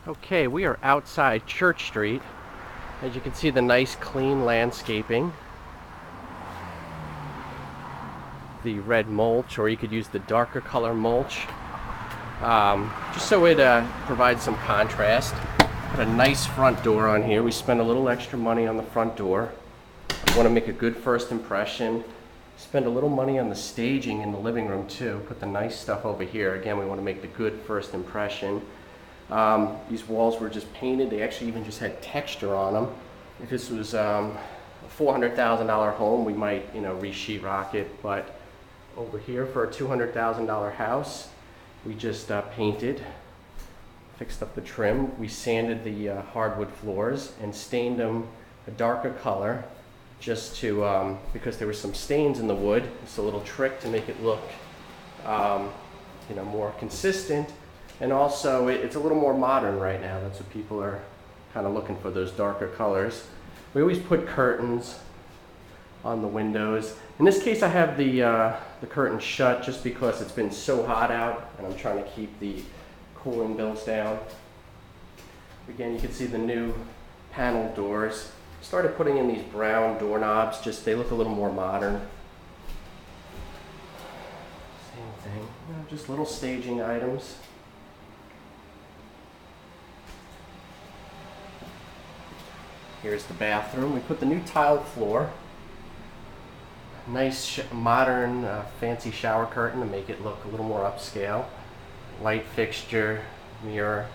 Okay, we are outside Church Street. As you can see, the nice clean landscaping. The red mulch, or you could use the darker color mulch, just so it provides some contrast. Got a nice front door on here. We spent a little extra money on the front door. We want to make a good first impression. Spend a little money on the staging in the living room too. Put the nice stuff over here. Again, we want to make the good first impression. These walls were just painted. They actually even just had texture on them. If this was a $400,000 home, we might, re-sheetrock it. But over here for a $200,000 house, we just painted, fixed up the trim. We sanded the hardwood floors and stained them a darker color, just to because there were some stains in the wood. It's a little trick to make it look, more consistent. And also, it's a little more modern right now. That's what people are kind of looking for, those darker colors. We always put curtains on the windows. In this case, I have the curtain shut just because it's been so hot out, and I'm trying to keep the cooling bills down. Again, you can see the new panel doors. Started putting in these brown doorknobs. Just they look a little more modern. Same thing. Just little staging items. Here's the bathroom. We put the new tiled floor. Nice modern fancy shower curtain to make it look a little more upscale. Light fixture, mirror.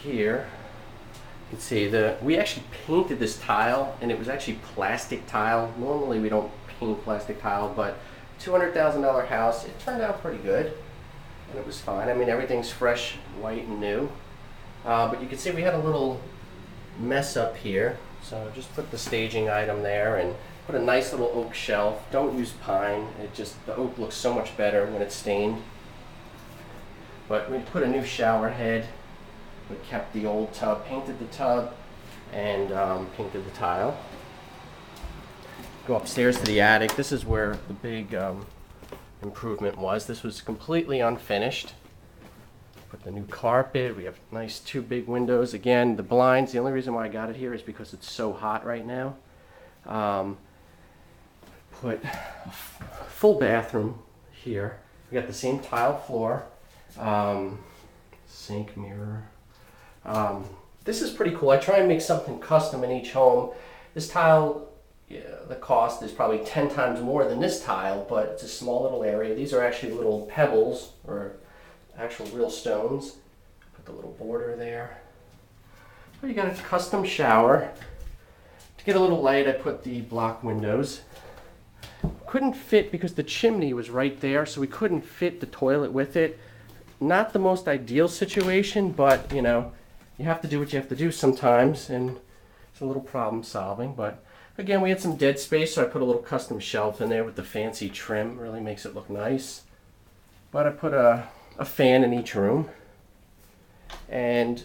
Here you can see we actually painted this tile, and it was actually plastic tile. Normally we don't paint plastic tile, but $200,000 house, it turned out pretty good, and it was fine. I mean, everything's fresh, white, and new. But you can see we had a little mess up here, so just put the staging item there and put a nice little oak shelf. Don't use pine, the oak looks so much better when it's stained. But we put a new shower head. We kept the old tub, painted the tub, and painted the tile. Go upstairs to the attic. This is where the big improvement was. This was completely unfinished. Put the new carpet. We have nice 2 big windows. Again, the blinds, the only reason why I got it here is because it's so hot right now. Put a full bathroom here. We got the same tile floor. Sink, mirror. This is pretty cool. I try and make something custom in each home. This tile, the cost is probably 10 times more than this tile, but it's a small little area. These are actually little pebbles, or actual real stones. Put the little border there. Oh, you got a custom shower. To get a little light, I put the block windows. Couldn't fit because the chimney was right there, so we couldn't fit the toilet with it. Not the most ideal situation, but you have to do what you have to do sometimes, and it's a little problem solving. But again, we had some dead space, so I put a little custom shelf in there with the fancy trim. Really makes it look nice. But I put a fan in each room. And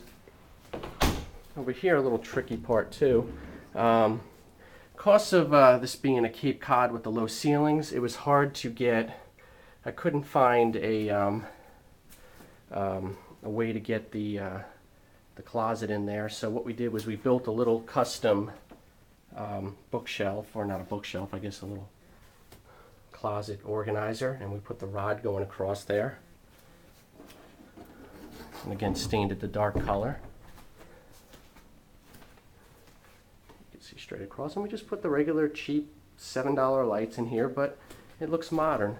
over here, a little tricky part too. Cost of this being a Cape Cod with the low ceilings, it was hard to get. I couldn't find a way to get the closet in there. So what we did was we built a little custom bookshelf, or not a bookshelf, I guess a little closet organizer, and we put the rod going across there. And again, stained it the dark color. You can see straight across, and we just put the regular cheap $7 lights in here, but it looks modern.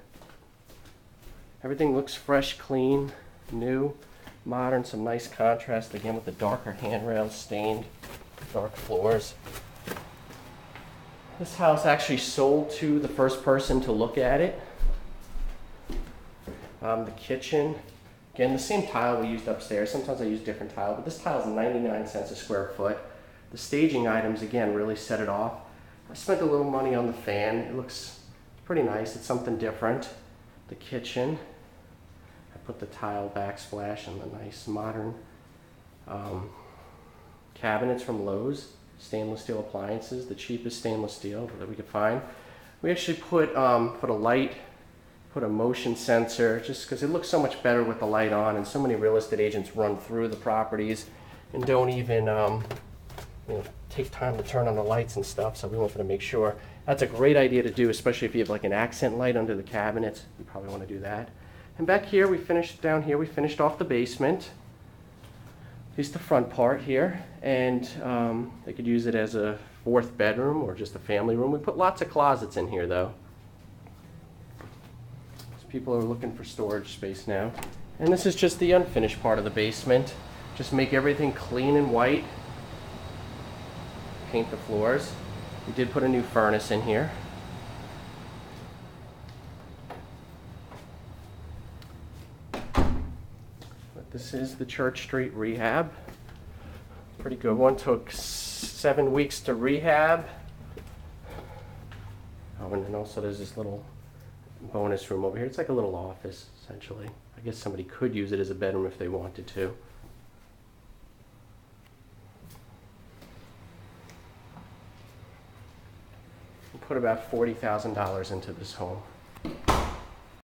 Everything looks fresh, clean, new, modern, some nice contrast again with the darker handrails, stained, dark floors. This house actually sold to the first person to look at it. The kitchen, again, the same tile we used upstairs. Sometimes I use different tile, but this tile is 99 cents a square foot. The staging items, again, really set it off. I spent a little money on the fan. It looks pretty nice. It's something different. The kitchen, I put the tile backsplash and the nice modern cabinets from Lowe's. Stainless steel appliances, the cheapest stainless steel that we could find. We actually put a light Put a motion sensor, just because it looks so much better with the light on, and so many real estate agents run through the properties and don't even take time to turn on the lights and stuff, so we wanted to make sure. That's a great idea to do, especially if you have like an accent light under the cabinets. You probably want to do that. And back here, we finished off the basement. At least the front part here. And they could use it as a 4th bedroom or just a family room. We put lots of closets in here though. So people are looking for storage space now. And this is just the unfinished part of the basement. Just make everything clean and white. Paint the floors. We did put a new furnace in here. But this is the Church Street Rehab. Pretty good one. Took 7 weeks to rehab. Oh, and then also there's this little bonus room over here. It's like a little office, essentially. I guess somebody could use it as a bedroom if they wanted to. We put about $40,000 into this home.